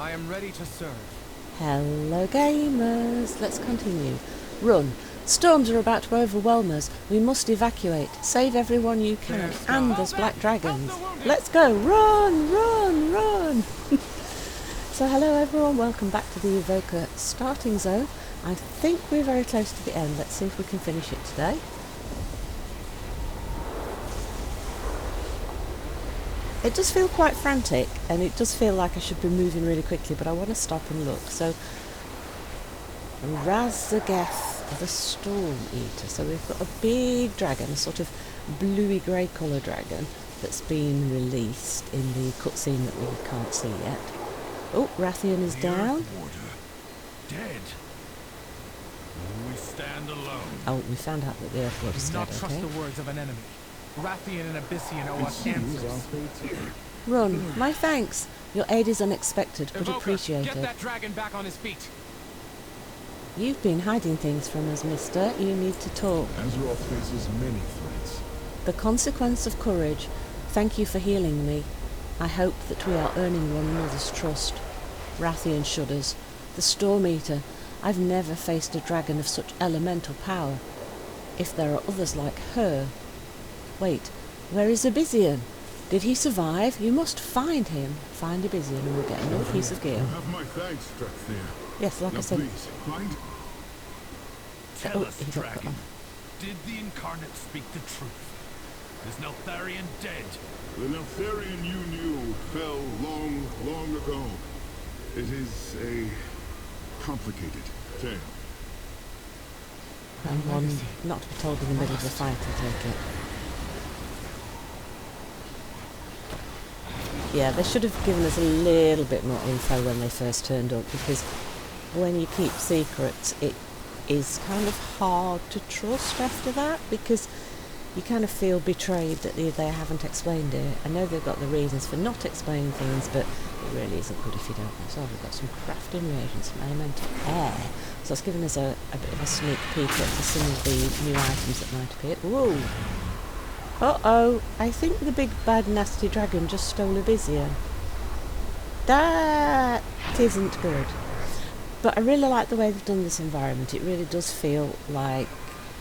I am ready to serve. Hello gamers, let's continue. Run. Storms are about to overwhelm us. We must evacuate. Save everyone you can. And there's black dragons. Let's go. Run, run, run. So hello everyone, welcome back to the Evoker starting zone. I think we're very close to the end. Let's see if we can finish it today. It does feel quite frantic, and it does feel like I should be moving really quickly, but I want to stop and look. So, Razageth, the Storm Eater. So we've got a big dragon, a sort of bluey grey colour dragon, that's been released in the cutscene that we can't see yet. Oh, Rathian is down. Dead. We stand alone. Oh, we found out that the Earth Lord is Do dead, not trust okay. the words of an enemy. Rathian and Abyssian owe us answers. Run, my thanks. Your aid is unexpected, but Evoker, appreciated. get that dragon back on his feet. You've been hiding things from us, mister. You need to talk. Azeroth faces many threats. The consequence of courage. Thank you for healing me. I hope that we are earning one another's trust. Rathian shudders. The Storm Eater. I've never faced a dragon of such elemental power. If there are others like her... Wait, where is Abyssian? Did he survive? You must find him. Find Abyssian and we'll get another piece of gear. You have my thanks, Dragonflight. Yes, like Now I said. please, find... Tell us, he got cut Dragon. Did the Incarnate speak the truth? Is Neltharion dead? The Neltharion you knew fell long, long ago. It is a complicated tale. And one not to be told in the middle of the fight, I take it. Yeah, they should have given us a little bit more info when they first turned up, because when you keep secrets, it is kind of hard to trust after that, because you kind of feel betrayed that they haven't explained it. I know they've got the reasons for not explaining things, but it really isn't good if you don't know. So we've got some crafting reagents, some elemental air. So it's given us a bit of a sneak peek at some of the new items that might appear. Whoa! Uh-oh, I think the big bad nasty dragon just stole Abyssian. That isn't good. But I really like the way they've done this environment. It really does feel like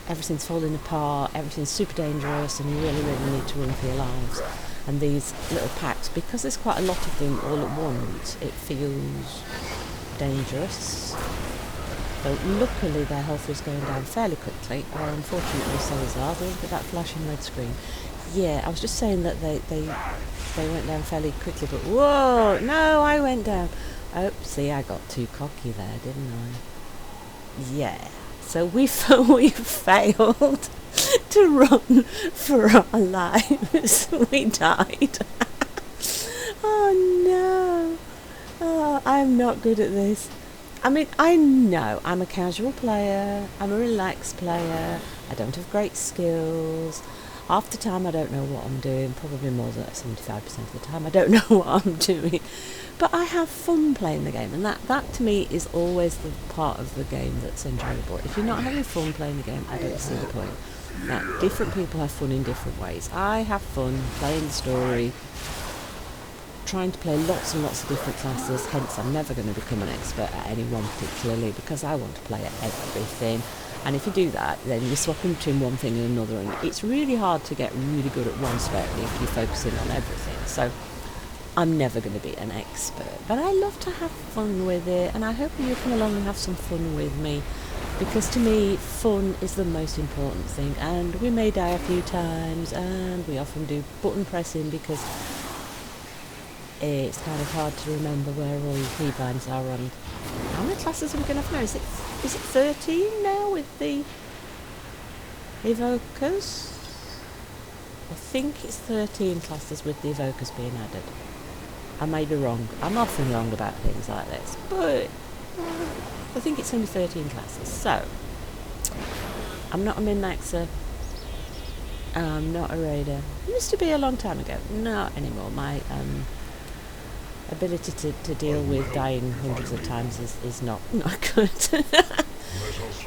everything's falling apart, everything's super dangerous, and you really, really need to run for your lives. And these little packs, because there's quite a lot of them all at once, it feels dangerous. So luckily their health was going down fairly quickly, while unfortunately so is ours. Look at that flashing red screen. Yeah, I was just saying that they went down fairly quickly, but whoa, no, I went down. Oh, see, I got too cocky there, didn't I? Yeah, so we failed to run for our lives. We died. Oh no. Oh, I'm not good at this. I mean, I know I'm a casual player, I'm a relaxed player, I don't have great skills. Half the time I don't know what I'm doing, probably more than 75% of the time I don't know what I'm doing. But I have fun playing the game, and that to me is always the part of the game that's enjoyable. If you're not having fun playing the game, I don't see the point. Now, different people have fun in different ways. I have fun playing the story, trying to play lots and lots of different classes, hence I'm never going to become an expert at any one particularly, because I want to play at everything. And if you do that, then you're swapping between one thing and another, and it's really hard to get really good at one spec if you're focusing on everything. So I'm never going to be an expert, but I love to have fun with it, and I hope you come along and have some fun with me, because to me fun is the most important thing. And we may die a few times, and we often do button pressing because it's kind of hard to remember where all your keybinds are on. How many classes are we going to have now? Is it 13 now with the Evokers? I think it's 13 classes with the Evokers being added. I may be wrong. I'm often wrong about things like this, but I think it's only 13 classes. So, I'm not a min-maxer. I'm not a raider. Used to be a long time ago. Not anymore. My ability to deal with dying hundreds of times is not good.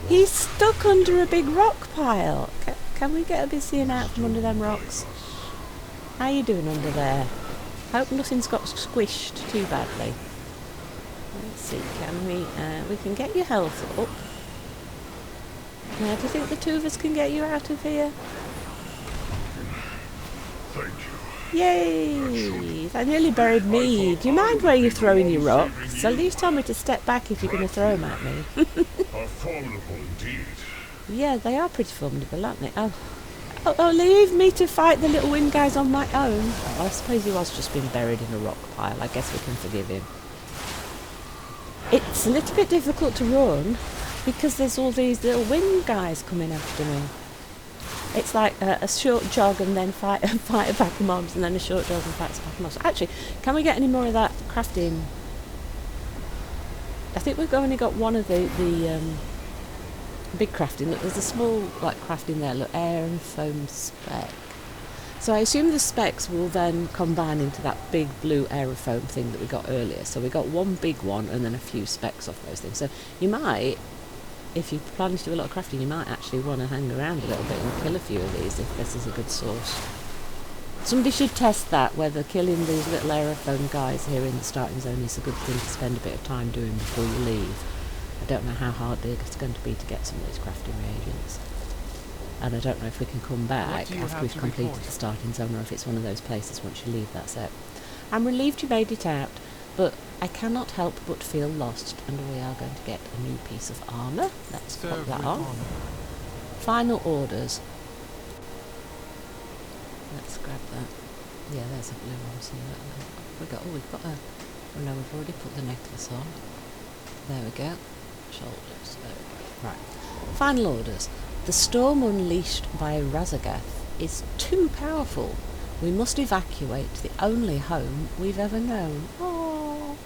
He's stuck under a big rock pile. Can we get Abyssian out from under them rocks? How you doing under there? Hope nothing's got squished too badly. Let's see, can we? We can get your health up. Now, do you think the two of us can get you out of here? Thank you. Yay! That nearly buried me. Do you mind where you're throwing your rocks? At least tell me to step back if you're going to throw them at me. Are formidable indeed. Yeah, they are pretty formidable, aren't they? Oh, leave me to fight the little wind guys on my own. Oh, I suppose he was just being buried in a rock pile. I guess we can forgive him. It's a little bit difficult to run because there's all these little wind guys coming after me. It's like a short jog and then fight a pack of mobs, and then a short jog and fight a pack of mobs. Actually, can we get any more of that crafting? I think we've only got one of the big crafting. Look, there's a small crafting there. Look, air and foam spec. So I assume the specs will then combine into that big blue aerofoam thing that we got earlier. So we got one big one and then a few specs off those things. So you might, if you plan to do a lot of crafting, you might actually want to hang around a little bit and kill a few of these if this is a good source. Somebody should test that, whether killing these little aerofoam guys here in the starting zone is a good thing to spend a bit of time doing before you leave. I don't know how hard it's going to be to get some of these crafting reagents. And I don't know if we can come back after we've completed the starting zone, or if it's one of those places once you leave that set. I'm relieved you made it out, but I cannot help but feel lost, and we are going to get a new piece of armour. Let's pop that on. Final orders. Let's grab that. Yeah, there's a blue one. So we've got oh no, we've already put the necklace on. There we go. Shoulders. There we go. Right. Final orders. The storm unleashed by Razagath is too powerful. We must evacuate the only home we've ever known. Oh,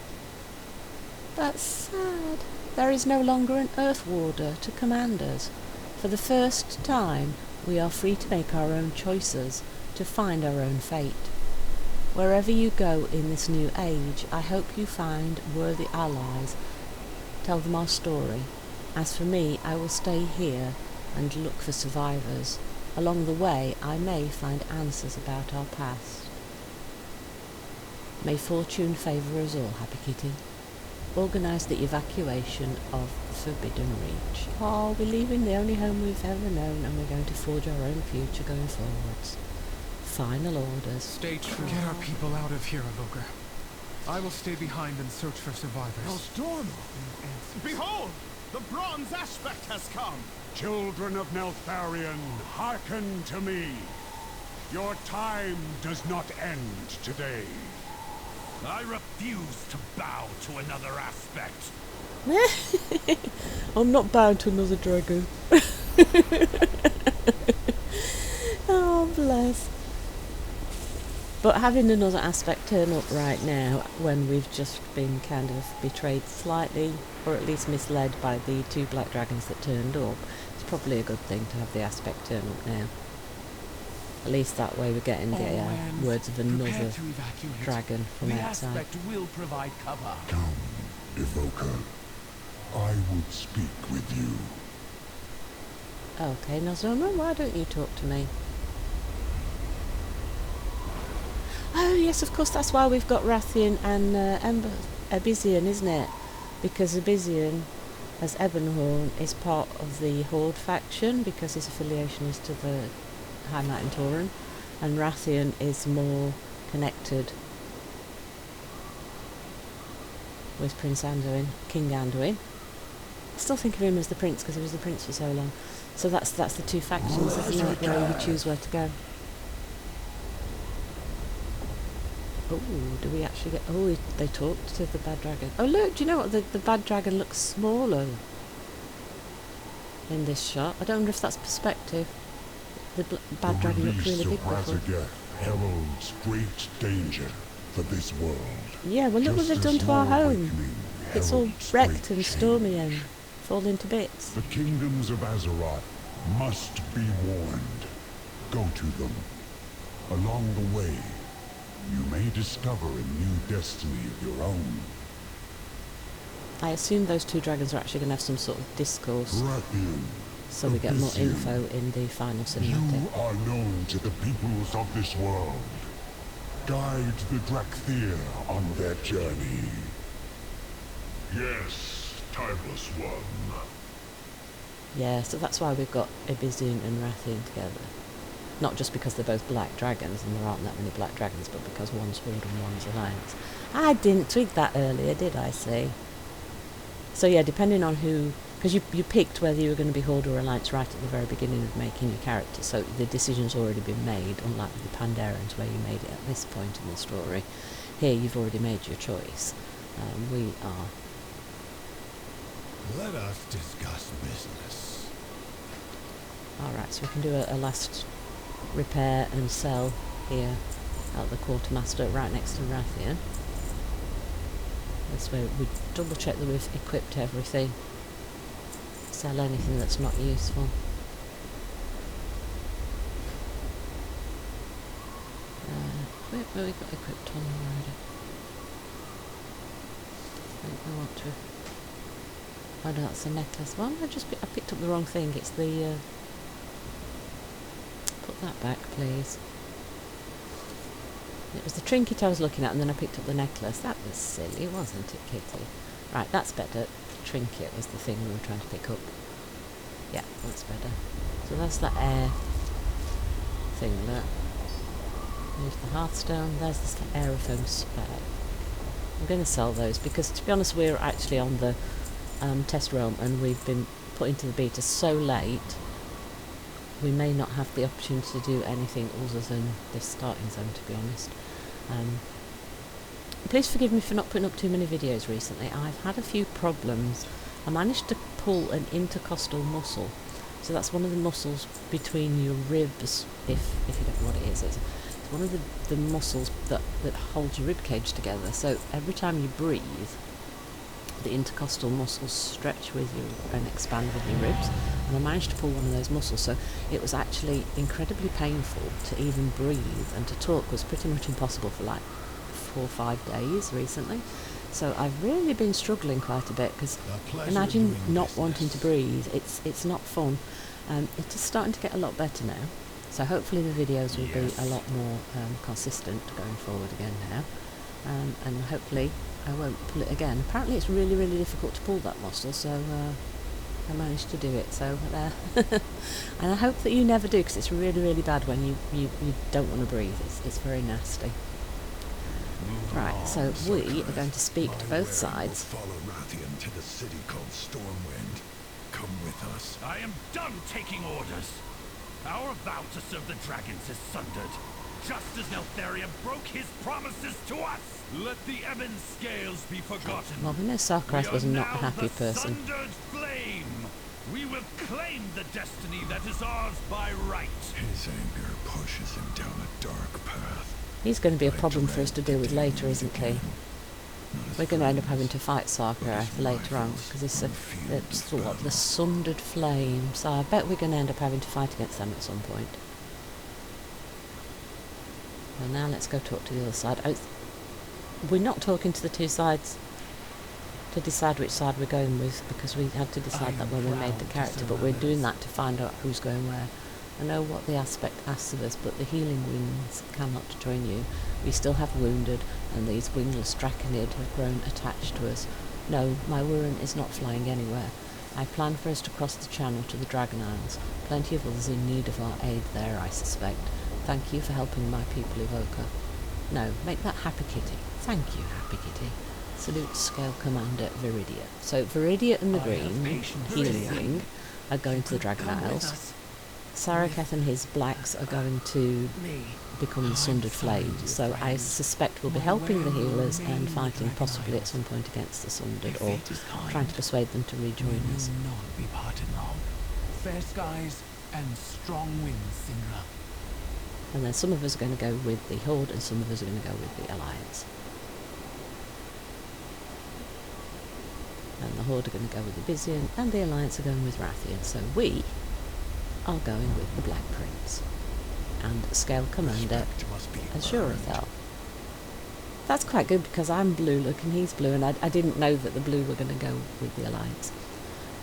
that's sad. There is no longer an Earth Warder to command us. For the first time, we are free to make our own choices, to find our own fate. Wherever you go in this new age, I hope you find worthy allies. Tell them our story. As for me, I will stay here and look for survivors. Along the way, I may find answers about our past. May fortune favour us all, Happy Kitty. Organise the evacuation of Forbidden Reach. Oh, we're leaving the only home we've ever known, and we're going to forge our own future going forwards. Final orders. Stay true. Get our people out of here, Evoker. I will stay behind and search for survivors. No storm! Behold! The bronze aspect has come! Children of Neltharion, hearken to me. Your time does not end today. I refuse to bow to another aspect. I'm not bound to another dragon. Oh, bless. But having another aspect turn up right now, when we've just been kind of betrayed slightly, or at least misled by the two black dragons that turned up, it's probably a good thing to have the aspect turn up now. At least that way we're getting the words of another dragon from outside. The aspect will provide cover. Come, Evoker. I would speak with you. Okay, Nozoma, why don't you talk to me? Oh yes, of course, that's why we've got Rathian and Abyssian, isn't it? Because Abyssian, as Ebonhorn, is part of the Horde faction, because his affiliation is to the High Mountain Tauren, and Rathian is more connected with Prince Anduin, King Anduin. I still think of him as the prince because he was the prince for so long. So that's the two factions, isn't it, where you choose where to go. Oh, do we actually get... Oh, they talked to the bad dragon. Oh, look, do you know what? The bad dragon looks smaller in this shot. I don't wonder if that's perspective. The bad dragon looks really big before. Razagath heralds great danger for this world. Yeah, well, look what they've done to our home. It's all wrecked and stormy and falling to bits. The kingdoms of Azeroth must be warned. Go to them. Along the way, you may discover a new destiny of your own. I assume those two dragons are actually going to have some sort of discourse, Rathian, so we get more Abyssian, info in the final cinematic. you are known to the peoples of this world. Guide the Drakthir on their journey. Yes, timeless one. Yeah, so that's why we've got Ibizian and Rathian together. Not just because they're both black dragons, and there aren't that many black dragons, but because one's Horde and one's Alliance. I didn't tweak that earlier, did I, see? So yeah, depending on who... Because you picked whether you were going to be Horde or Alliance right at the very beginning of making your character, so the decision's already been made, unlike with the Pandarians where you made it at this point in the story. Here you've already made your choice. We are... Let us discuss business. Alright, so we can do a last repair and sell here at the Quartermaster right next to Rathian. This way we double check that we've equipped everything. Sell anything that's not useful. Equip, well, we've got equipped on already. I think we want to... Oh no, that's a necklace. Well, I picked up the wrong thing. It's the... Put that back, please. It was the trinket I was looking at, and then I picked up the necklace. That was silly, wasn't it, Kitty? Right, that's better. The trinket was the thing we were trying to pick up. Yeah, that's better. So that's that air thing there. There's the Hearthstone. There's the aerophone spare. I'm going to sell those because, to be honest, we're actually on the test realm, and we've been put into the beta so late we may not have the opportunity to do anything other than this starting zone, to be honest. Please forgive me for not putting up too many videos recently. I've had a few problems. I managed to pull an intercostal muscle, so that's one of the muscles between your ribs, if you don't know what it is. It's one of the muscles that holds your rib cage together, so every time you breathe the intercostal muscles stretch with you and expand with your ribs, and I managed to pull one of those muscles, so it was actually incredibly painful to even breathe, and to talk was pretty much impossible for like 4 or 5 days recently. So I've really been struggling quite a bit, because imagine not wanting to breathe. It's not fun. It is starting to get a lot better now, so hopefully the videos will be a lot more consistent going forward again now, and hopefully I won't pull it again. Apparently it's really, really difficult to pull that muscle, so I managed to do it, so there. And I hope that you never do, because it's really, really bad when you don't want to breathe. It's very nasty. Right, so we are going to speak to both sides. Follow Rathian to the city called Stormwind. Come with us. I am done taking orders. Our vow to serve the dragons is sundered, just as Neltharion broke his promises to us. Let the ebon scales be forgotten. Well, we know Sarkarath was not a happy person. Sundered flame. We will claim the destiny that is ours by right. His anger pushes him down a dark path. He's going to be a problem for us to deal with later, isn't he? We're going to end up having to fight Sarkarath later on, because it's the sundered flame. So I bet we're going to end up having to fight against them at some point. Well, now let's go talk to the other side. We're not talking to the two sides to decide which side we're going with, because we had to decide that when we made the character, but we're doing that to find out who's going where. I know what the aspect asks of us, but the healing wings cannot join you. We still have wounded, and these wingless draconid have grown attached to us. No, my Wurren is not flying anywhere. I plan for us to cross the channel to the Dragon Isles. Plenty of others in need of our aid there, I suspect. Thank you for helping my people, Evoker. No, make that Happy Kitty. Thank you, Happy Kitty. Salute Scale Commander Viridia. So Viridia and the Green, healing wing, are going to the Dragon Isles. Saraketh and his blacks are going to become the Sundered Flame, so I suspect we'll be helping the healers and fighting possibly at some point against the Sundered, or trying to persuade them to rejoin us. Not be parted long. Fair skies and strong winds, Sinra. And then some of us are going to go with the Horde, and some of us are going to go with the Alliance. And the Horde are going to go with the Ibizian, and the Alliance are going with Rathian, so we are going with the Black Prince and Scale Commander Azurathel. That's quite good, because I'm blue look and he's blue, and I didn't know that the blue were going to go with the Alliance.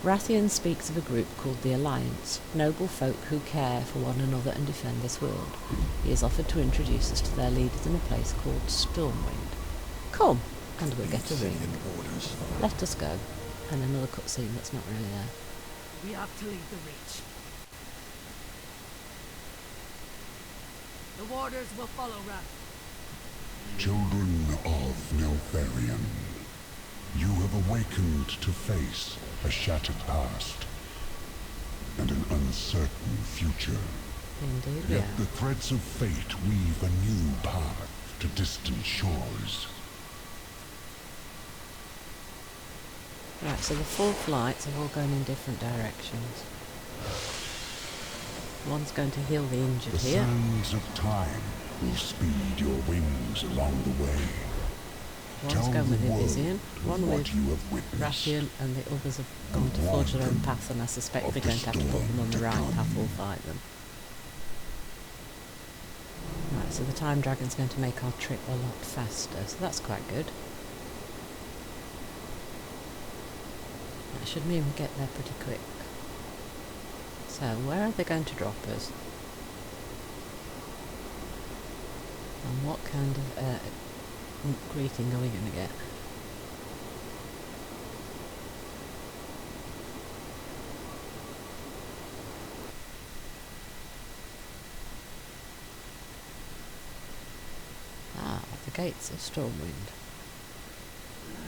Rathian speaks of a group called the Alliance, noble folk who care for one another and defend this world. He has offered to introduce us to their leaders in a place called Stormwind. Come, And we'll get a ring. Orders. Let us go. And another cutscene that's not really there. We have to leave the Reach. The warders will follow Wrath. Children of Neltharion, you have awakened to face a shattered past and an uncertain future. Indeed, Yet yeah. the threads of fate weave a new path to distant shores. Right, so the 4 flights have all gone in different directions. One's going to heal the injured The here. sands of time will speed your wings along the way. One's Tell going with the world Elysian, one what with you have witnessed. Rathian, and the others have gone to forge their own path, and I suspect of we're the going to have to put them storm on the to right come. path or fight them. Right, so the time dragon's going to make our trip a lot faster, so that's quite good. That should mean we get there pretty quick. So, where are they going to drop us? And what kind of greeting are we going to get? Ah, the gates of Stormwind.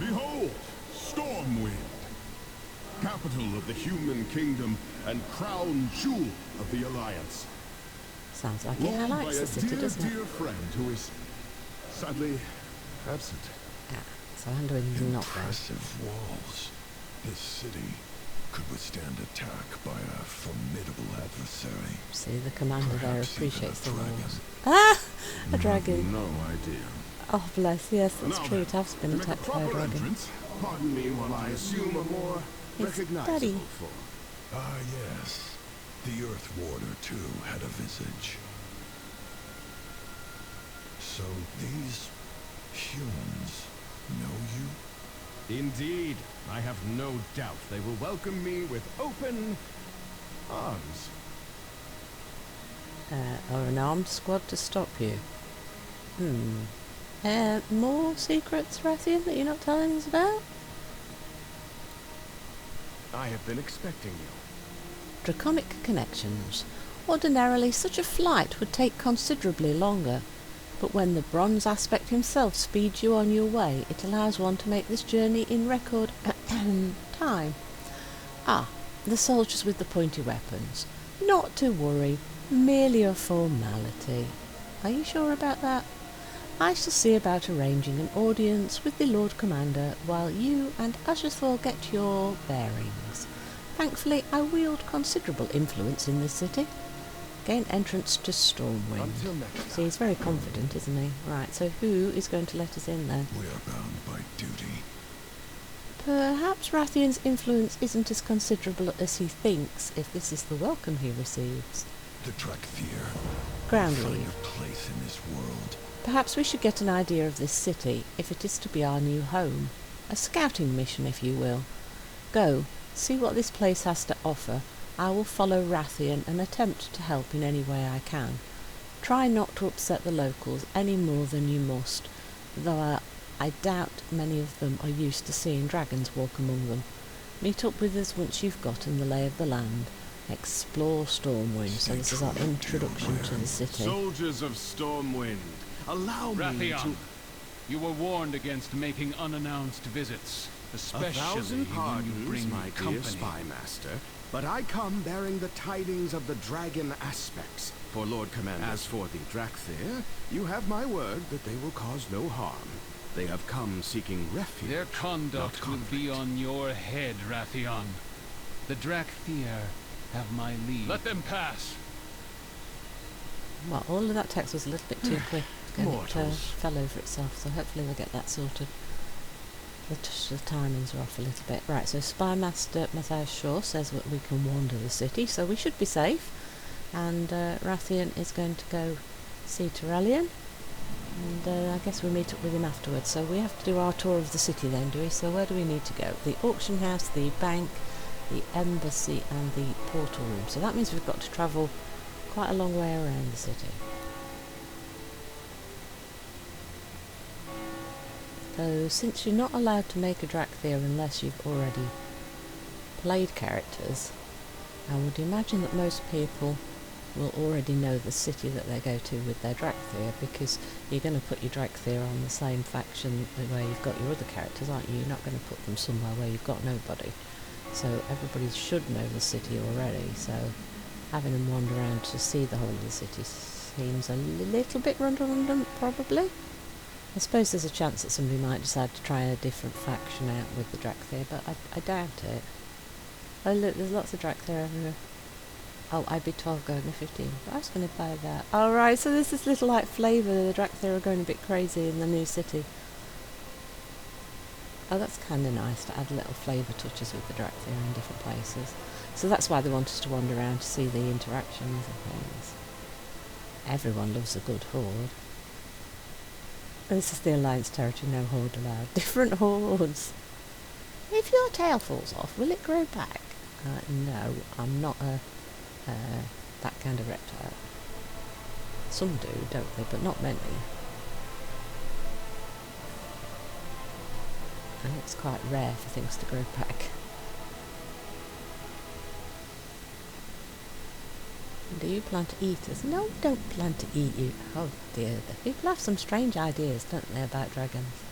Behold, Stormwind, capital of the human kingdom and crown jewel of the Alliance. Sounds like it Ruled by likes a the city, dear, doesn't it? dear friend who is sadly absent. Yeah, so Anduin's not there. Impressive walls. This city could withstand attack by a formidable adversary. See, the commander there Perhaps even appreciates a the dragon. walls. Ah! A dragon. No idea. Oh, bless. Yes, that's Now true. then, It has been to make a attacked by a proper dragon. entrance, pardon me while I assume a more It's recognizable Daddy. form. Ah, yes. The Earth Warder, too, had a visage. So these humans know you? Indeed, I have no doubt they will welcome me with open arms. Or an armed squad to stop you. More secrets, Rathian, that you're not telling us about? I have been expecting you. Draconic connections. Ordinarily, such a flight would take considerably longer, but when the bronze aspect himself speeds you on your way, it allows one to make this journey in record time. Ah, the soldiers with the pointy weapons. Not to worry, merely a formality. Are you sure about that? I shall see about arranging an audience with the Lord Commander while you and Ashethor get your bearings. Thankfully, I wield considerable influence in this city. Gain entrance to Stormwind. Until next time. See, he's very confident, isn't he? Right, so who is going to let us in then? We are bound by duty. Perhaps Rathian's influence isn't as considerable as he thinks if this is the welcome he receives. The Drakthir Ground find leave. a place in this world. Perhaps we should get an idea of this city, if it is to be our new home. A scouting mission, if you will. Go, see what this place has to offer. I will follow Rathian and attempt to help in any way I can. Try not to upset the locals any more than you must, though I doubt many of them are used to seeing dragons walk among them. Meet up with us once you've gotten the lay of the land. Explore Stormwind. So this is our introduction to the city. Soldiers of Stormwind, allow me to... Rathian, you were warned against making unannounced visits, especially 1,000 when you pardons, bring my me dear company. spy master, but I come bearing the tidings of the dragon aspects for Lord Commander. As for the Drakthir, you have my word that they will cause no harm. They have come seeking refuge. Their conduct not will be conflict. on your head, Rathian. The Drakthir have my lead. Let them pass. Well, all of that text was a little bit too quick and it Mortals. fell over itself, so hopefully we'll get that sorted. The timings are off a little bit. Right, so Spy Master Matthias Shaw says that we can wander the city, so we should be safe. And Rathian is going to go see Turelian, and I guess we'll meet up with him afterwards. So we have to do our tour of the city then, do we? So where do we need to go? The auction house, the bank, the embassy, and the portal room. So that means we've got to travel quite a long way around the city. So since you're not allowed to make a Dracthyr unless you've already played characters, I would imagine that most people will already know the city that they go to with their Dracthyr, because you're going to put your Dracthyr on the same faction where you've got your other characters, aren't you? You're not going to put them somewhere where you've got nobody. So everybody should know the city already, so having them wander around to see the whole of the city seems a little bit redundant, probably. I suppose there's a chance that somebody might decide to try a different faction out with the Dracthyr, but I doubt it. Oh look, there's lots of Dracthyr everywhere. Oh, I'd be 12 going to 15, but I was going to buy that. Oh right, so there's this little like flavour, the Dracthyr are going a bit crazy in the new city. Oh, that's kind of nice to add little flavour touches with the Dracthyr in different places. So that's why they want us to wander around to see the interactions and things. Everyone loves a good horde. This is the Alliance territory, no horde allowed. Different hordes. If your tail falls off, will it grow back? No, I'm not that kind of reptile. Some do, don't they? But not many. And it's quite rare for things to grow back. Do you plan to eat us? No, don't plan to eat you. Oh dear, the people have some strange ideas, don't they, about dragons?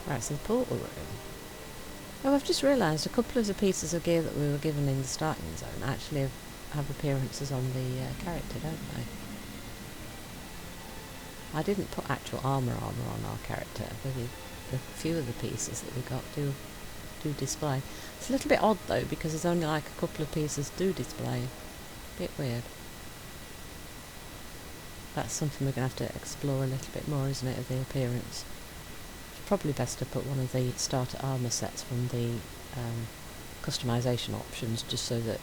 Right, so the portal room. Oh, I've just realised a couple of the pieces of gear that we were given in the starting zone actually have appearances on the character, don't they? I didn't put actual armour on our character, but the few of the pieces that we got do display. It's a little bit odd though, because there's only like a couple of pieces do display. Bit weird. That's something we're going to have to explore a little bit more, isn't it, of the appearance. It's probably best to put one of the starter armour sets from the customisation options, just so that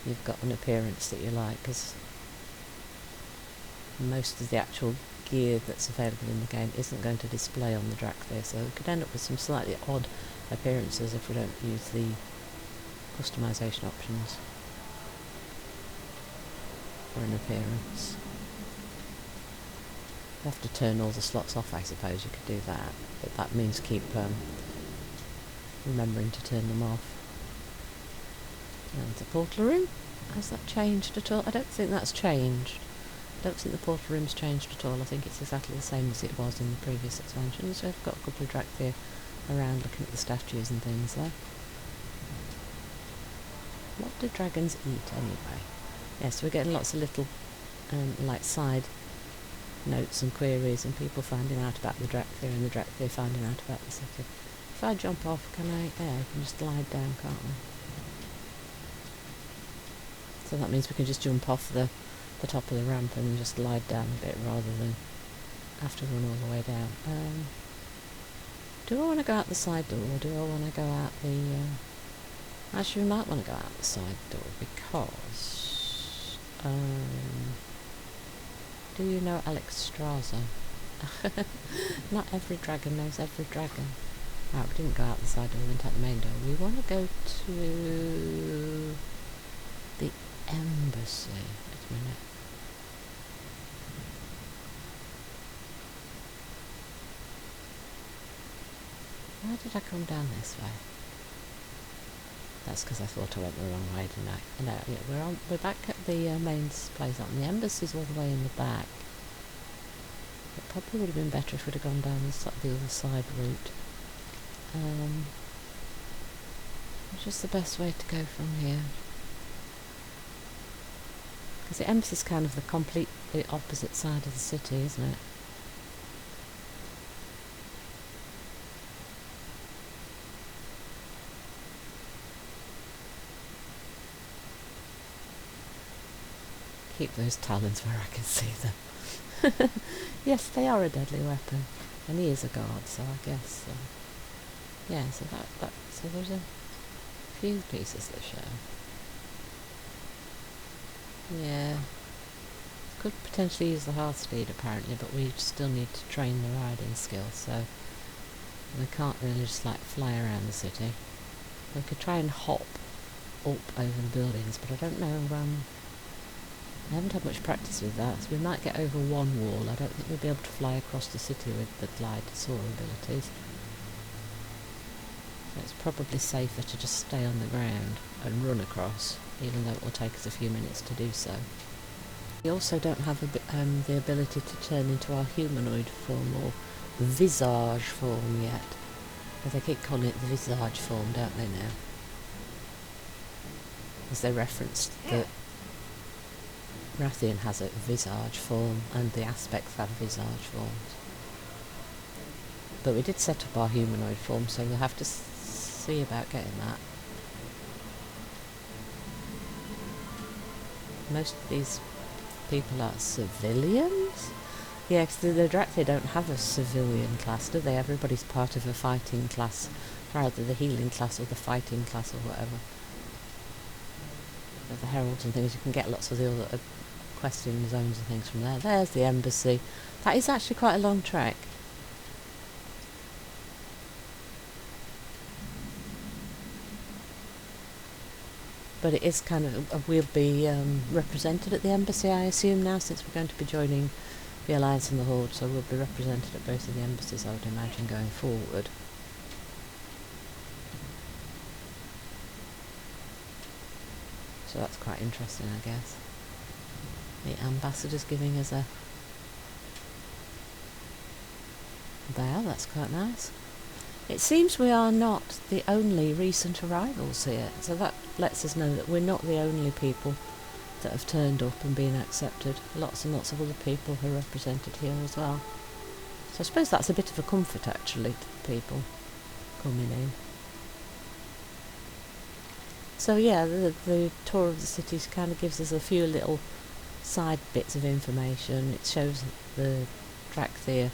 you've got an appearance that you like, because most of the actual gear that's available in the game isn't going to display on the Dracthyr, so we could end up with some slightly odd appearances if we don't use the customisation options for an appearance. You have to turn all the slots off, I suppose. You could do that, but that means keep remembering to turn them off. And the portal room, has that changed at all? I don't think that's changed. I don't think the portal room's changed at all. I think it's exactly the same as it was in the previous expansions. So I've got a couple of Dracthyr around looking at the statues and things there. What do dragons eat anyway? Yes, we're getting lots of little like side notes and queries and people finding out about the Dracthyr and the Dracthyr finding out about the city. If I jump off, can I? Yeah, I can just glide down, can't I? So that means we can just jump off the top of the ramp and just glide down a bit rather than have to run all the way down. Do I want to go out the side door, or do I want to go out the... Actually, we might want to go out the side door, because... do you know Alex Straza? Not every dragon knows every dragon. Right, we didn't go out the side door, we went out the main door. We want to go to... the embassy. Wait a minute. Why did I come down this way? That's because I thought I went the wrong way, didn't I? No, yeah, we're back at the main place on the embassy's all the way in the back. It probably would have been better if we'd have gone down the other side route. Which is the best way to go from here? Because the embassy's kind of the completely opposite side of the city, isn't it? Keep those talons where I can see them. Yes, they are a deadly weapon, and he is a guard, so I guess. Yeah, so so there's a few pieces that show. Yeah, could potentially use the Hearthsteed apparently, but we still need to train the riding skill, so we can't really just like fly around the city. We could try and hop up over the buildings, but I don't know. I haven't had much practice with that, so we might get over one wall. I don't think we'll be able to fly across the city with the glide soar abilities. So it's probably safer to just stay on the ground and run across, even though it will take us a few minutes to do so. We also don't have the ability to turn into our humanoid form or visage form yet. Because they keep calling it the visage form, don't they now? As they referenced that Rathian has a visage form and the aspects have visage forms. But we did set up our humanoid form, so we'll have to see about getting that. Most of these people are civilians? Yeah, because the Dracthir don't have a civilian class, do they? Everybody's part of a fighting class, either the healing class or the fighting class or whatever. The heralds and things, you can get lots of the other questing zones and things from there. There's the embassy. That is actually quite a long trek. But it is kind of, we'll be represented at the embassy, I assume now, since we're going to be joining the Alliance and the Horde, so we'll be represented at both of the embassies, I would imagine, going forward. So that's quite interesting, I guess. The ambassador's giving us a bow, that's quite nice. It seems we are not the only recent arrivals here, so that lets us know that we're not the only people that have turned up and been accepted. Lots and lots of other people are represented here as well. So I suppose that's a bit of a comfort actually to the people coming in. So yeah, the tour of the cities kind of gives us a few little side bits of information. It shows the Dracthir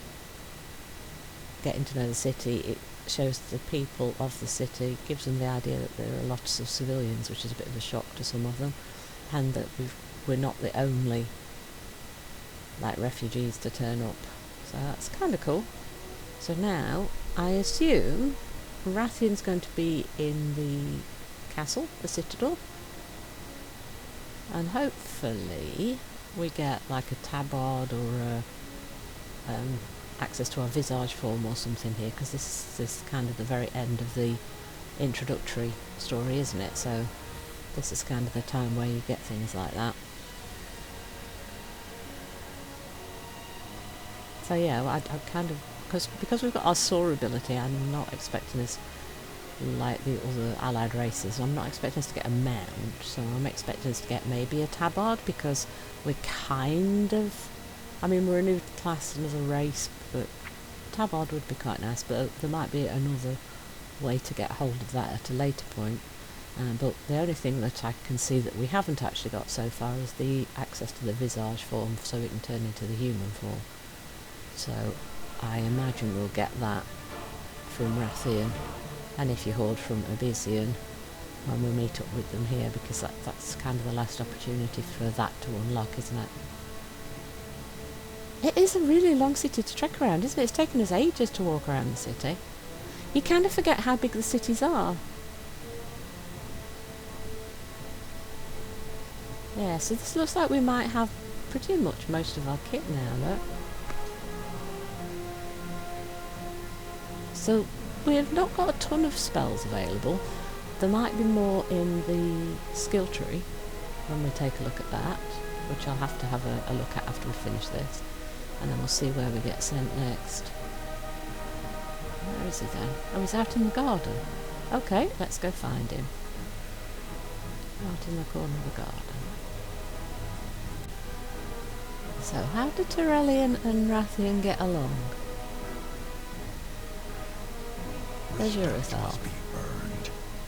getting to know the city. It shows the people of the city, gives them the idea that there are lots of civilians, which is a bit of a shock to some of them, and that we're not the only like refugees to turn up. So that's kind of cool. So now I assume Rathian's going to be in the castle, the citadel, and hopefully we get like a tabard or a access to our visage form or something here, because this is kind of the very end of the introductory story, isn't it? So this is kind of the time where you get things like that. So yeah, I kind of, because we've got our soar ability, I'm not expecting us like the other allied races. I'm not expecting us to get a mount, so I'm expecting us to get maybe a tabard, because we're kind of, I mean, we're a new class, another race, but tabard would be quite nice, but there might be another way to get hold of that at a later point. But the only thing that I can see that we haven't actually got so far is the access to the visage form, so we can turn into the human form. So I imagine we'll get that from Rathian, and if you Horde from Abyssian, when we meet up with them here, because that's kind of the last opportunity for that to unlock, isn't it? It is a really long city to trek around, isn't it? It's taken us ages to walk around the city. You kind of forget how big the cities are. Yeah, so this looks like we might have pretty much most of our kit now, look. So we have not got a ton of spells available. There might be more in the skill tree when we take a look at that, which I'll have to have a look at after we finish this. And then we'll see where we get sent next. Where is he then? Oh, he's out in the garden. Okay, let's go find him. Out in the corner of the garden. So, how did Tyrellian and Rathian get along? There's Urethal.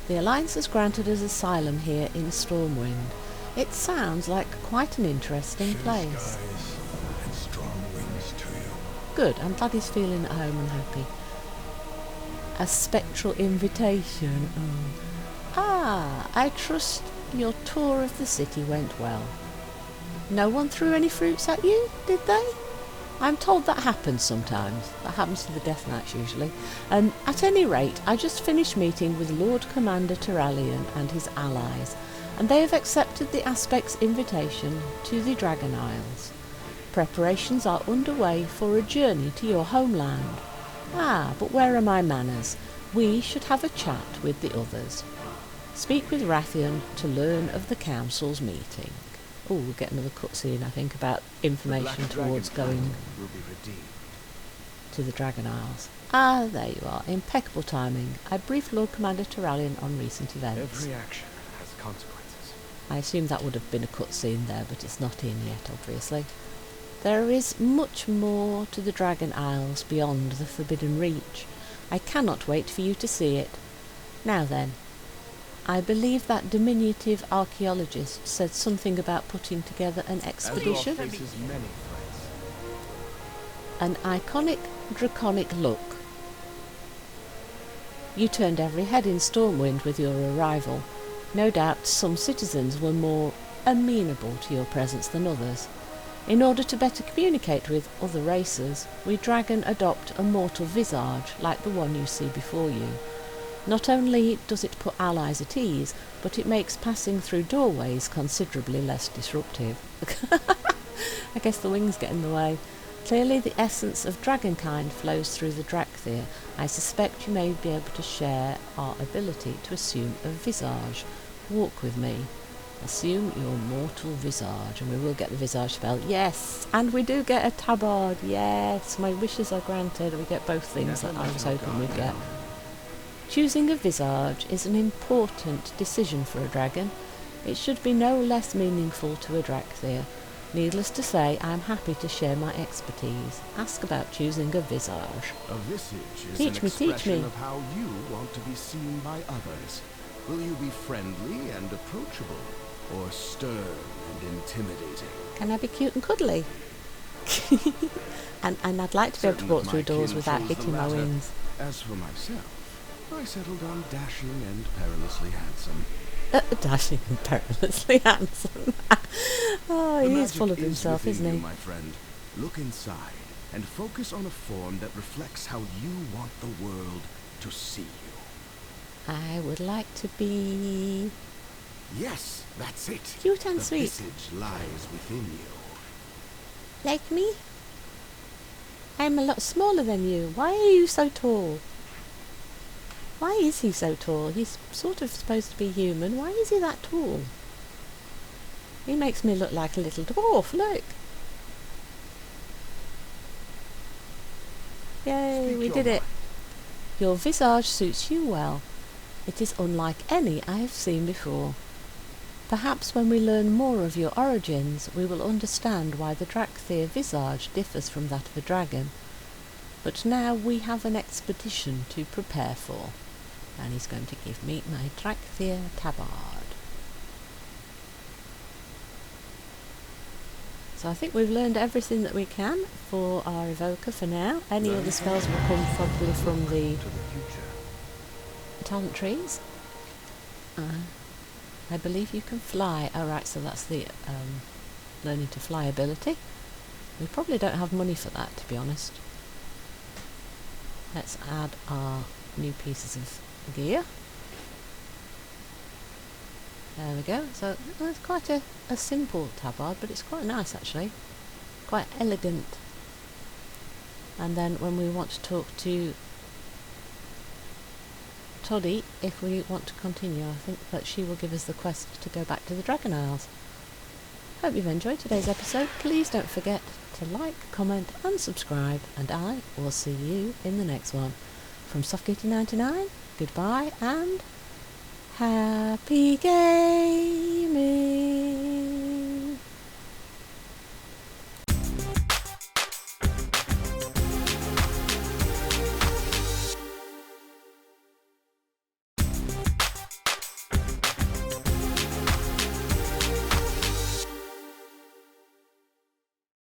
The Alliance has granted us asylum here in Stormwind. It sounds like quite an interesting place. Good, I'm glad he's feeling at home and happy. A spectral invitation. Ah, I trust your tour of the city went well. No one threw any fruits at you, did they? I'm told that happens sometimes. That happens to the Death Knights usually. At any rate, I just finished meeting with Lord Commander Tyrellian and his allies. and they have accepted the Aspect's invitation to the Dragon Isles. Preparations are underway for a journey to your homeland. Ah, but where are my manners? We should have a chat with the others. Speak with Rathian to learn of the council's meeting. Oh, we'll get another cutscene, I think, about information towards going will be redeemed. to the Dragon Isles. Ah, there you are. Impeccable timing. I briefed Lord Commander Terralion on recent events. Every action has consequences. I assume that would have been a cutscene there, but it's not in yet, obviously. There is much more to the Dragon Isles beyond the Forbidden Reach. I cannot wait for you to see it. Now then, I believe that diminutive archaeologist said something about putting together an expedition. As faces many threats. An iconic draconic look. You turned every head in Stormwind with your arrival. No doubt some citizens were more amenable to your presence than others. In order to better communicate with other races, we dragon adopt a mortal visage like the one you see before you. Not only does it put allies at ease, but it makes passing through doorways considerably less disruptive. I guess the wings get in the way. Clearly the essence of dragonkind flows through the Dracthir. I suspect you may be able to share our ability to assume a visage. Walk with me. Assume your mortal visage, and we will get the visage spell. Yes, and we do get a tabard. Yes, my wishes are granted. We get both things that I was hoping we'd get. Choosing a visage is an important decision for a dragon. It should be no less meaningful to a Dracthir. Needless to say, I am happy to share my expertise. Ask about choosing a visage. A visage is Teach an me, teach expression me. of how you want to be seen by others. Will you be friendly and approachable, or stern and intimidating? Can I be cute and cuddly? and I'd like to be able to Certain walk of through my doors kin without chose the hitting my latter. wings. As for myself, I settled on dashing and perilously handsome. Dashing and perilously handsome. Oh, The he is magic full of himself, within isn't you, he? my friend. Look inside and focus on a form that reflects how you want the world to see you. I would like to be Yes, that's it. cute and The sweet. visage lies within you. Like me? I'm a lot smaller than you. Why are you so tall? Why is he so tall? He's sort of supposed to be human. Why is he that tall? He makes me look like a little dwarf, look. Yay, Speak we your did it. mind. Your visage suits you well. It is unlike any I have seen before. Perhaps when we learn more of your origins, we will understand why the Dracthir visage differs from that of a dragon. But now we have an expedition to prepare for, and he's going to give me my Dracthir tabard. So I think we've learned everything that we can for our Evoker for now. Any other spells will come probably from the To the future. talent trees. I believe you can fly. Oh right, so that's the learning to fly ability. We probably don't have money for that, to be honest. Let's add our new pieces of gear. There we go. So it's quite a simple tabard, but it's quite nice actually. Quite elegant. And then when we want to talk to Toddy, if we want to continue, I think that she will give us the quest to go back to the Dragon Isles. Hope you've enjoyed today's episode. Please don't forget to like, comment and subscribe, and I will see you in the next one. From Softgeeky99, goodbye and happy gaming!